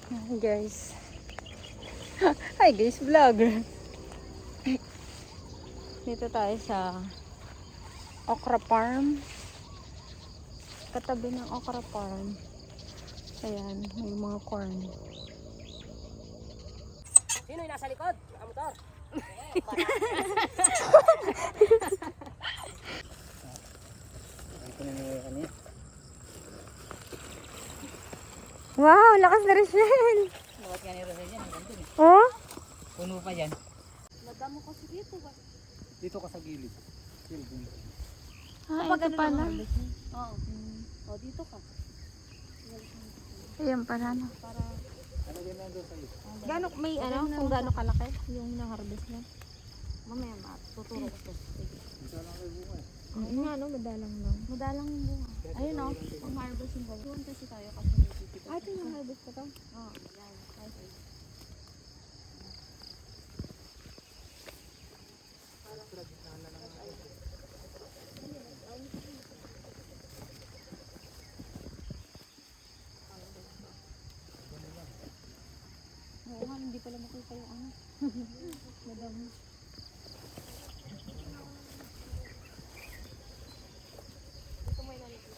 Hi guys. Hi guys, vlogger. Dito tayo sa okra farm. Katabi ng okra farm. Ayan, may mga corn. Sino yung nasa likod? Nakamotor. Wow, lakas na Rachel. Bakit nga ni Rosel yan? Hanggang dun eh. Oh? Puno pa yan. Madamo kasi dito ba? Dito ka sa gilid. Ah, ito pala. Oo. O, dito ka. Ayan pala, no? Para Alagyan na doon sa iyo. Gano, may ano, kung gaano kalaki yung na-harvest na? mamaya tuturo ko. Dito lang kayo bukas. Yung nga, no, madalang lang. Madalang yung bunga. Ayun o, pang harvest yung bunga. Doon kasi tayo kasi may titipid. Ah, ito yung harvest ko to? Oo, yan. Okay. Oo nga, hindi pala makita yung ano. Madami. Dito may lalagay.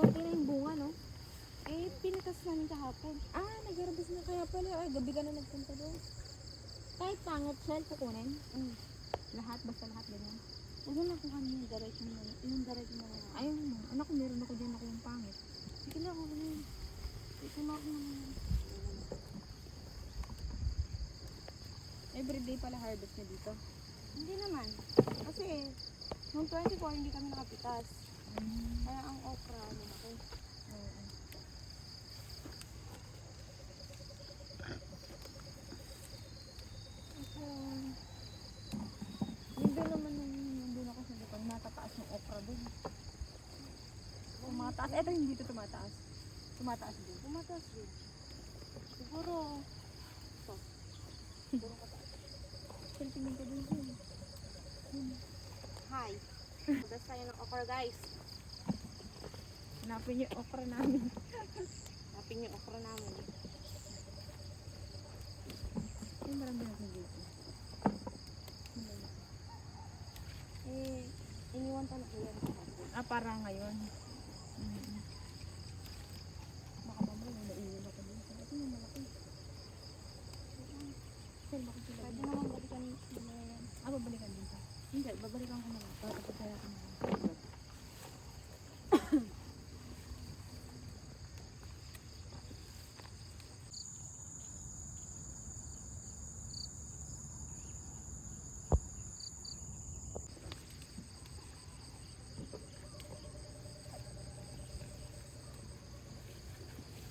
Konti na yung bunga, no? Eh, pinatas namin kahapon. Ah, nag-harvest na kaya pala. Ay, gabi ka na nagpunta doon. Kahit pangit shell, kukunin. Lahat, basta lahat ganyan. Huwag mo na kung ano yung direct mo. Yung direct mo. Ayun mo. Anak ko, meron ako dyan ako yung pangit. Sige lang ako na yun. Ito na ako naman. Everyday pala harvest na dito. Hindi naman. Kasi, nung 24 hindi kami nakapitas. Kaya ang okra, ano ako. Yun doon naman yung doon ako sa likod. Matataas yung okra doon. Tumataas. Eto hindi ito tumataas. Tumataas din. Tumataas din. Siguro, ito. Siguro mataas. Tingin ko din yun. Hi. Putas tayo ng okra, guys. Hanapin yung okra namin. Napin yung okra namin. Ay, marami natin dito. Eh, iniwan pa na ko yan. Ah, para ngayon. Baka mamaya may naiwan ako dito. Ito yung malaki. Sir, bakit sila? Pwede naman balikan mamaya yan. Ah, babalikan dito. Hindi, babalikan ko na lang. Tapos kaya ako na.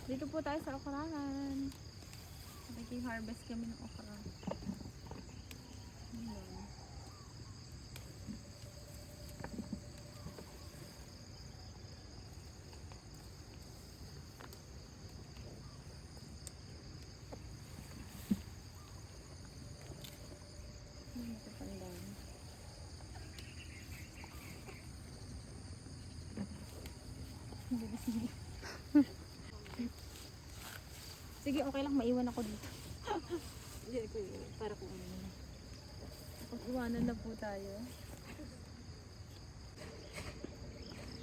Dito po tayo sa okranan. Nag-harvest kami ng okra. Ayan. Ito pa ang dami. Sige, okay lang. Maiwan ako dito. Hindi ko yun. Para kung ano. Pag-iwanan na po tayo.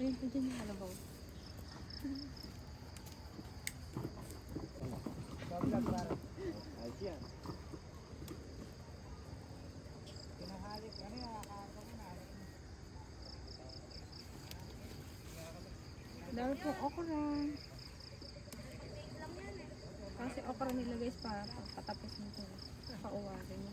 Ayun po dyan yung halabaw. Ayos yan. Pinahalik. Ano yung nakakagawa na? Dahil po okra. Kasi okra nila guys para patapos nito. Pauwarin.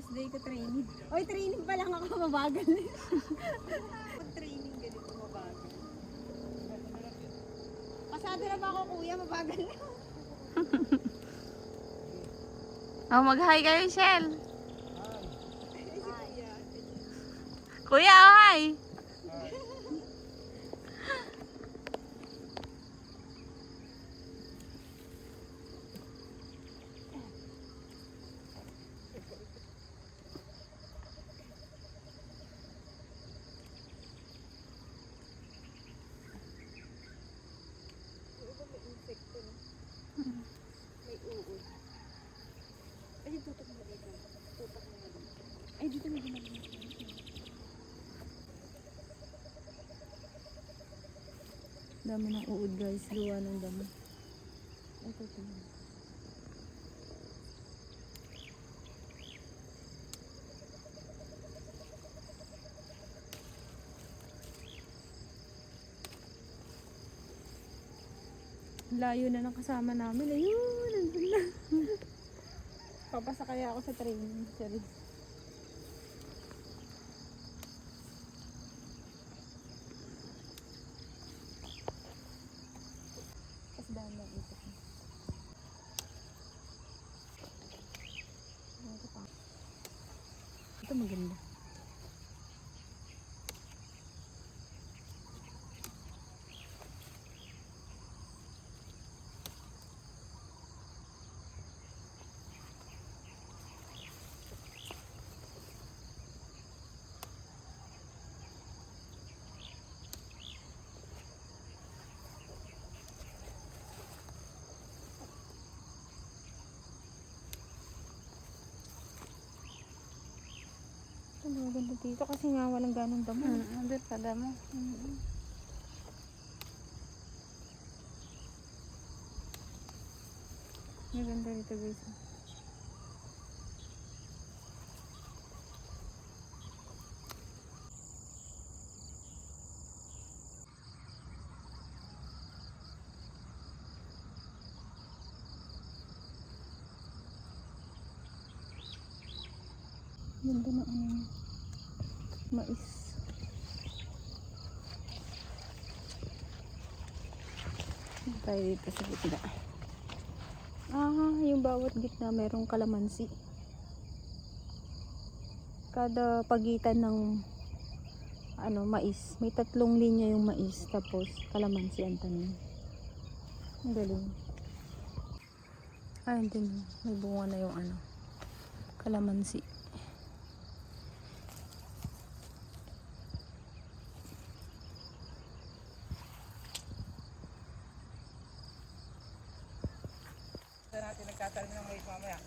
First day ko training. Oy, training pa lang ako, mabagal. Pag training ganito mabagal. Pasado na ba ako, kuya? Mabagal na. Oh, mag-hi kayo, Shell. Hi. Kuya, oh, hi. May uod. Ay, tutok mo dito. Tutok mo dito. Ay, dito mo dito. Dami ng uod, guys. Luwa ng dami. Ito, ito. Layo na ng kasama namin. Ayun, nandun na. Papasa kaya ako sa training. Sorry. Tapos dahil lang ito. Ito pa. Ito maganda. Ito maganda dito kasi nga walang ganong damo. Andun pa damo. Maganda dito, guys. Ganda na ano niya. Mais. Tayo dito sa gitna. Yung bawat gitna merong kalamansi. Kada pagitan ng mais, may 3 linya yung mais, tapos kalamansi ang tanim. Ang galing. Ayun din, may bunga na yung kalamansi. Saan natin nagtatanim ng mais mamaya?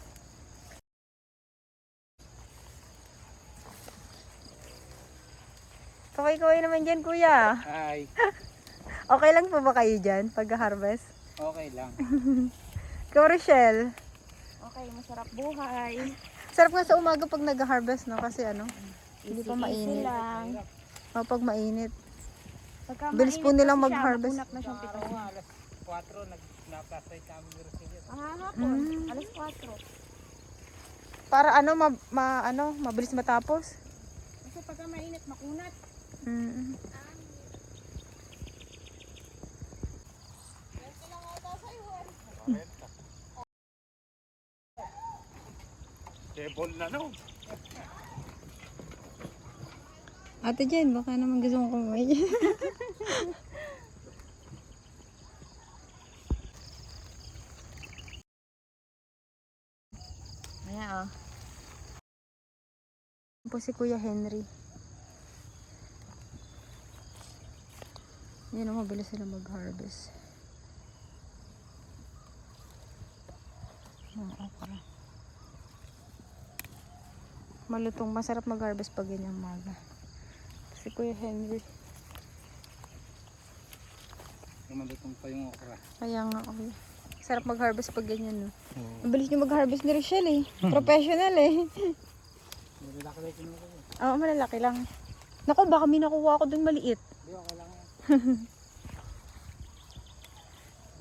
Kaway-kaway naman dyan, kuya. Hi. Okay lang po ba kayo dyan pag-harvest? Okay lang. Ikaw, Rochelle. Okay, masarap buhay. Sarap nga sa umaga pag nag-harvest, no? Kasi hindi pa Easy mainit. lang. Pag mainit. Pagka Bilis po mainit nilang kasi siya, mag-harvest. mabunak na siyang Araw pitas. nga, alas 4, nag-na-plastay kami ni Rosilio. Hapon, alas 4. Para mabilis matapos. Kasi pagka mainit, makunat. Mm. Table na no. Ate Jen, baka naman gusto mong kumain. Ayan, po si Kuya Henry. Yan ang mabilis sila mag-harvest. Okra. Malutong, masarap mag-harvest pag ganyang maga. Si Kuya Henry. Malutong pa yung okra. Kaya nga, okay. Sarap mag-harvest pag ganyan, no? Oo. Mabilis nyo mag-harvest ni Rochelle, eh. Professional, eh. Malalaki lang kinuha ko. Oo, malalaki lang. Naku, baka may nakuha ko dun maliit. Hindi, okay lang yan. Yung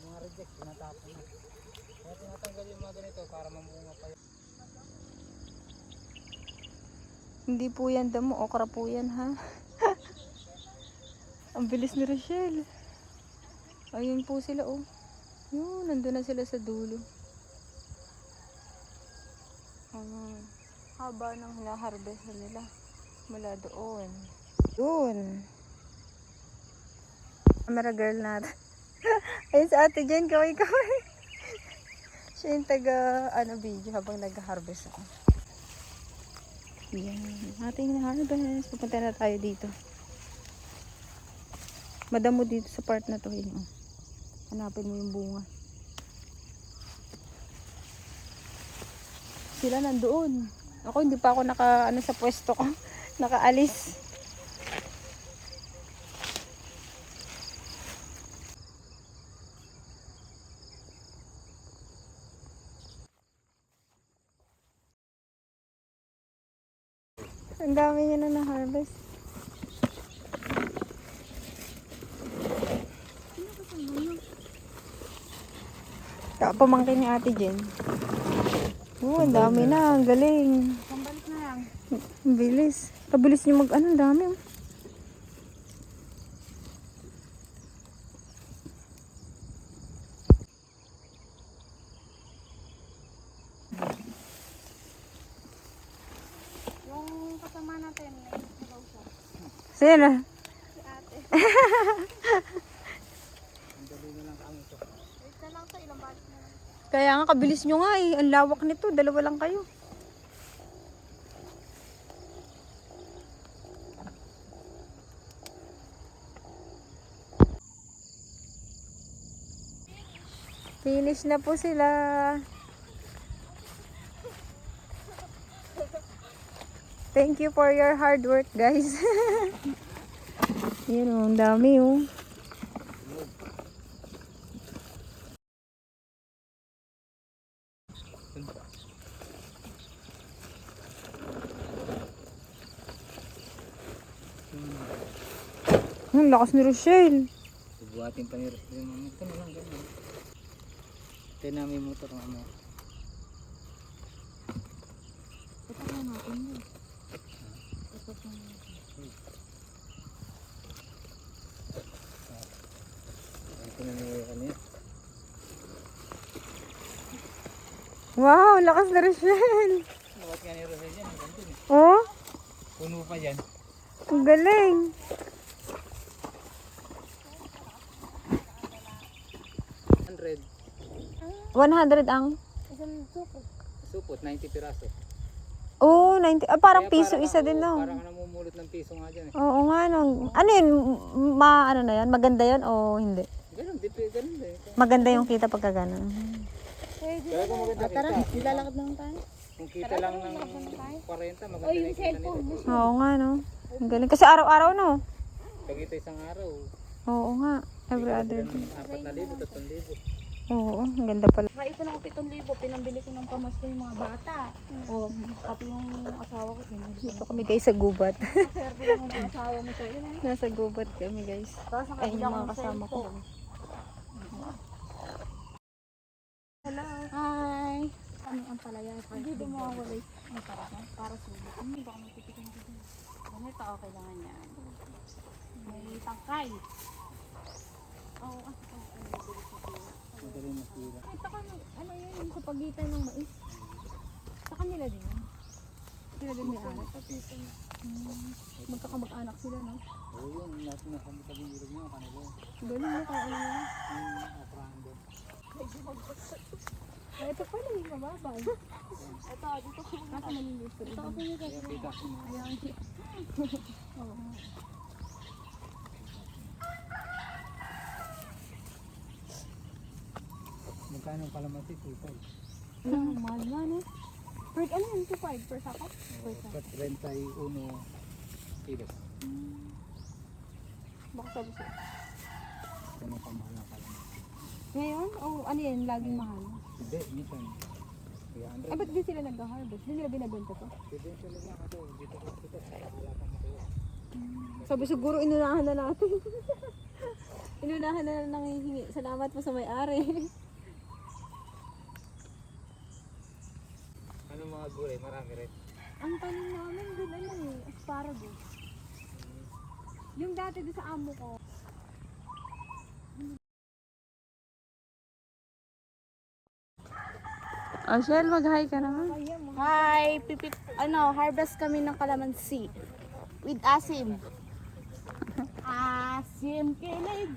mga reject, tinatapon na. Kaya tinatanggal yung mga ganito para mamunga pa yun. Hindi po yan damo, okra po yan ha. Ang bilis ni Rochelle. Ayun po sila oh. Yun, nandun na sila sa dulo. Haba ng hina-harvest nila. Mula doon. Doon. Camera girl natin. Ayun sa ate Jen, kaway-kaway. Siya yung taga, video habang nag-harvest ako. Yan. Ating na-harvest. Pupunta na tayo dito. Madamo dito sa part na to. Yun, oh. Hanapin mo yung bunga. Sila nandoon. Ako hindi pa ako sa pwesto ko. Nakaalis. Ang dami niya na na-harvest. Pamangkin ni Ate Jen. Oo, ang dami na. Ang galing. Pambalik na lang. Ang bilis. Kabilis niyo ang dami. Oh. Yung kasama natin, nag-sabaw siya. Sino? Si ate. Ang dali na lang kami ito. Wait na lang to, ilang balik na lang. Kaya nga, kabilis nyo nga eh. Ang lawak nito. Dalawa lang kayo. Finish na po sila. Thank you for your hard work, guys. Yun oh, ang dami oh. Ang lakas ni Rochelle. Bubuhatin pa ni Rochelle. Ito na lang ganyan. Ito namin yung motor ng ano. Ito na natin yun. Ito pa natin. Ito na yung kanya. Wow, lakas ni Rochelle. Lawat nga ni Rochelle yan. Ganito eh. Oh, Puno pa yan. ang galing. 100 ang? Isang suko. Supot, 90 piraso. Oh, 90. Ah, parang Kaya piso parang isa ako- din no. Parang namumulot ng piso nga dyan eh. Oo nga no. Ano yun? Ano na yan? Maganda yan o hindi? Ganun, ganun din. Maganda yung kita pagka ganun. Pwede. Kaya kung maganda kita. Nilalakad naman tayo. Kung kita lang ng 40, maganda O na yung yung kita cellphone. nito. Oo nga no. Ang galing. Kasi araw-araw no. Pag ito isang araw, Oo nga. Every other day. 4,000, 3,000. Oo, ang ganda pala. Naipon ako 7,000, pinambili ko ng pamasko yung mga bata. O, pati yung asawa ko. Dito kami guys sa gubat. Serve lang yung asawa mo sa'yo. Nasa gubat kami guys. Tapos Ay, nakabili yung ako mga ng kasama ko. cellphone. Hello. Hi. Ano ang palaya? Hindi ba mawawala yung para sulit? Hindi ba kami titikin dito? Ganito, okay lang yan. May tangkay. Oo, Madali na sila. Ay, taka na, ano yun, yung sa pagitan ng mais. Sa kanila din yun. Sila din may anak. Kapitan. Magkakamag-anak sila, no? Oo yun, natin na kami sabing ilog nyo, kanila. Galing mo kung ano yun. Yung aprahan doon. Ay, ito pala yung mababa. Ito, dito ko. Nasa malinis ko. Ito ako yung Kaya kita. Ayan. Oo. Magkano ang kalamansi? 2,500. Mahal nga, no? Per, ano yun? 2.5 per sako? Per sako. Sa 31 kilos. Baka sabi siya. Ano pa mahal ang kalamansi? Ngayon? O ano yan? Laging mahal? Hindi, minsan. 300. Ay, ba't di sila nag-harvest? Hindi nila binabenta to? Pwede sila lang ako. Dito ko kita. Wala pang makuha. Sabi siguro inunahan na natin. Inunahan na lang nangihingi. Salamat po sa may-ari. Anong mga gulay? Marami rin. Ang tanim namin dun asparagus. Yung dati doon sa amo ko. Oh, Shell, mag-hi ka naman. Hi! Harvest kami ng kalamansi. With asim. Asim kilig.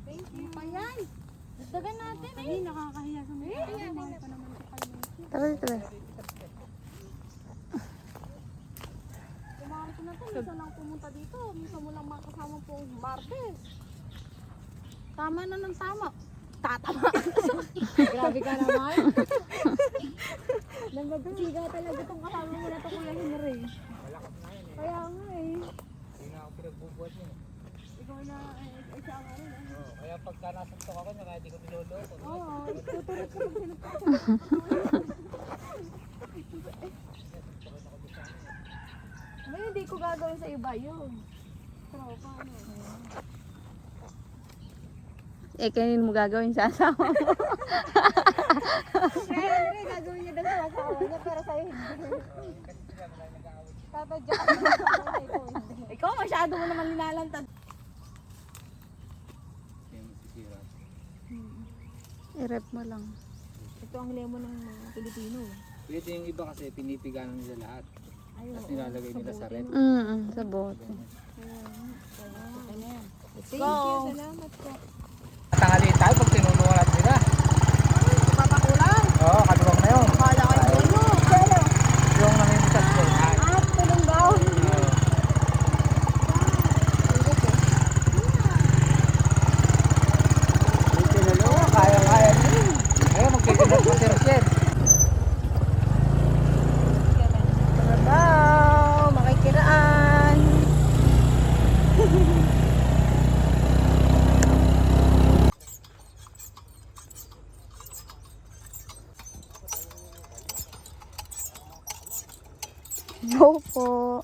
Thank you. Ayan. Dagan natin eh. Hindi, nakakahiya sa mga. Mahal pa naman sa kalamansi. Tara, tara. Kumakain ko na ito. Minsan lang pumunta dito. Minsan mo lang makasama po Martes. Tama na ng tama. Tatama. Grabe ka naman. Nagbabiga talaga itong kasama mo na ito, Kuya Henry. Kaya nga eh. Hindi na ako pinagbubuhat niya. Ikaw na, siya nga rin eh. Oo, kaya pagka nasuntok ako niya, kaya di ko niloloko. Oo, tuturit ko pag sinuntok. May hindi ko gagawin sa iba yun. Tropa, ano. Eh, kanin mo gagawin sa asawa mo. Kaya ano rin, gagawin niya daw sa asawa niya, pero sa'yo hindi. Tatadya ka naman sa asawa ikaw hindi. Ikaw masyado mo naman linalantad. Kaya masisira. I-rep mo lang. Ito ang lemon ng mga Pilipino. Pwede yung iba kasi pinipiganan nila lahat. Ayun. Tapos nilalagay nila sa rep. Sa bote. Thank you, salamat po. Tanghaliin tayo pag tinulungan natin sila. Papakulang. Oo, kaluwag na yun. Kala kayo ano? Yung namimitas ko. Tulong daw. Tinulungan, kaya-kaya din. Ngayon, magtitinag ko si Rochelle. Trabaho, makikiraan. No po.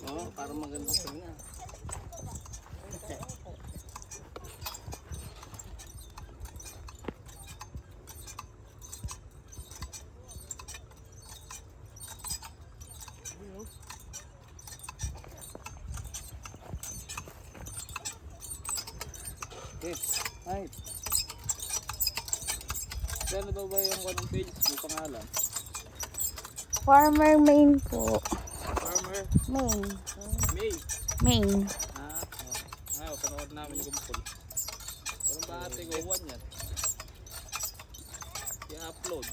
Oo, para magandang tingnan. Okay, hi. Ano daw ba yung anong page? May pangalan? Farmer Main po. Farmer Main. May. Main. Panood namin yung kumpul. Parang ba ate ko, one yan? I-upload.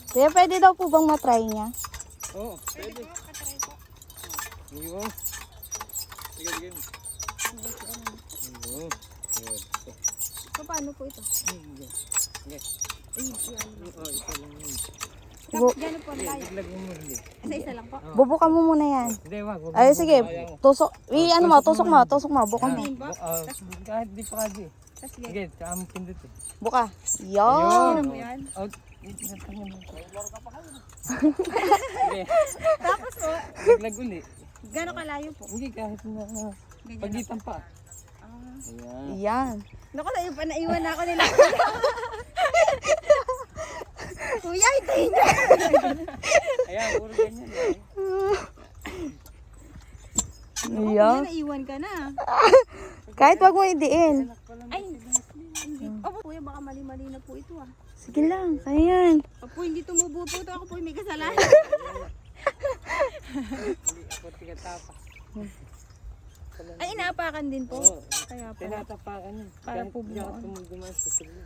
Kaya pwede daw po bang matry niya? Oo, pwede. Ayun. Sige, sige. Ayun. Paano po ito? Sige. Oo, ito lang yun. Gano'n po ang layo? Biglag mo mo hindi. Isa lang po. Bubukan mo muna yan. Hindi, wag. Ay, sige. Tusok. Ano mo, tusok mo. Tusok mo. Bukan mo. Kahit di pa kasi. Tapos yan. Sige, saan mo pindot eh. Buka. Yan. Ano mo yan? Out. Sige. Tapos po, Biglag uli. gano'n kalayo po? Hindi, kahit na pagitan pa. Ayan. Yan. Naku, naiwan na ako nila. Kuya, hintayin niya. Ayan, puro ganyan eh. Yan. Naiwan ka na. Kahit wag mo idiin. Ay, hindi. Opo, kuya, baka mali-mali na po ito ah. Sige lang. Ayan. Opo, hindi tumubo po ito. Ako po may kasalanan. Hindi ako tigatapa. Ay, inaapakan din po. Oo. Kaya po. Tinatapakan yun. Para po Diyan bumoon. tumuduman sa sila.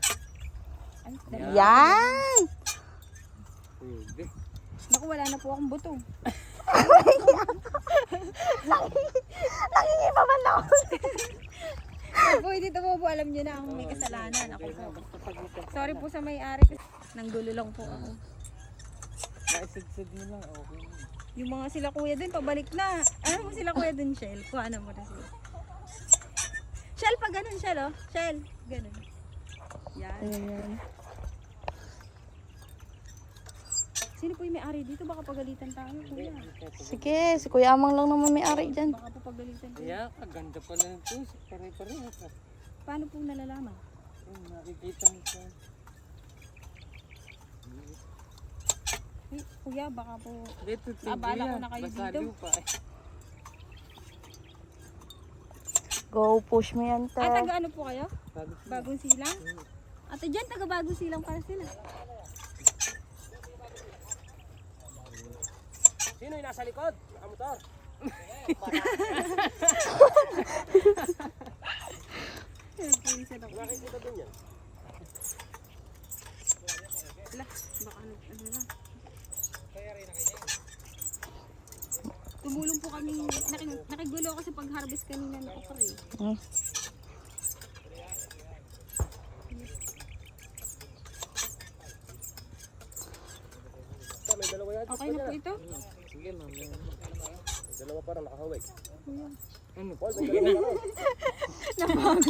Ay, Yan. Pwede. naku, wala na po akong buto. Nangingibaban ako. Opo, hindi tumubo. Alam niyo na ang may kasalanan. Ako po. Basta pagitan. Sorry po sa may-ari. Nang dulo lang po ako. Naisid-sid mo lang, okay na. Yung mga sila kuya din, pabalik na. Ano mo sila kuya din, Shell? Kuha na mo na sila. Shell, pag ganun, Shell, oh. Shell, ganun. Yan. Ayan. Sino po yung may-ari dito? Baka pagalitan tayo, kuya. Sige, si Kuya Amang lang naman may-ari dyan. Baka po pagalitan tayo. Kaya, kaganda pala ng tusok. Pare-pareho ka. Paano po nalalaman? Nakikita mo siya. Kuya, baka po... Dito, Abala ko na kayo dito. Pa, eh. Go, push mo yan, te. taga ano po kayo? Bago siya. Bagong silang? Ate dyan, taga bagong silang para sila. Sino yung nasa likod? Nakamotor. Nakikita din yan. Wala, baka ano na. Tumulong po kami, nakigulo ako sa pag-harvest kanina ng okra eh. Hmm. May dalawa yan. Okay na po ito? Sige, ma'am. May dalawa parang nakahawig. Kuya. Ano? Paul, may dalawa. Napagod.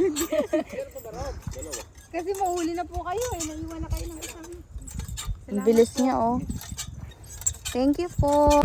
Dalawa. Kasi mauli na po kayo eh, naiwan na kayo ng isang. Ang bilis niya, oh. Thank you po.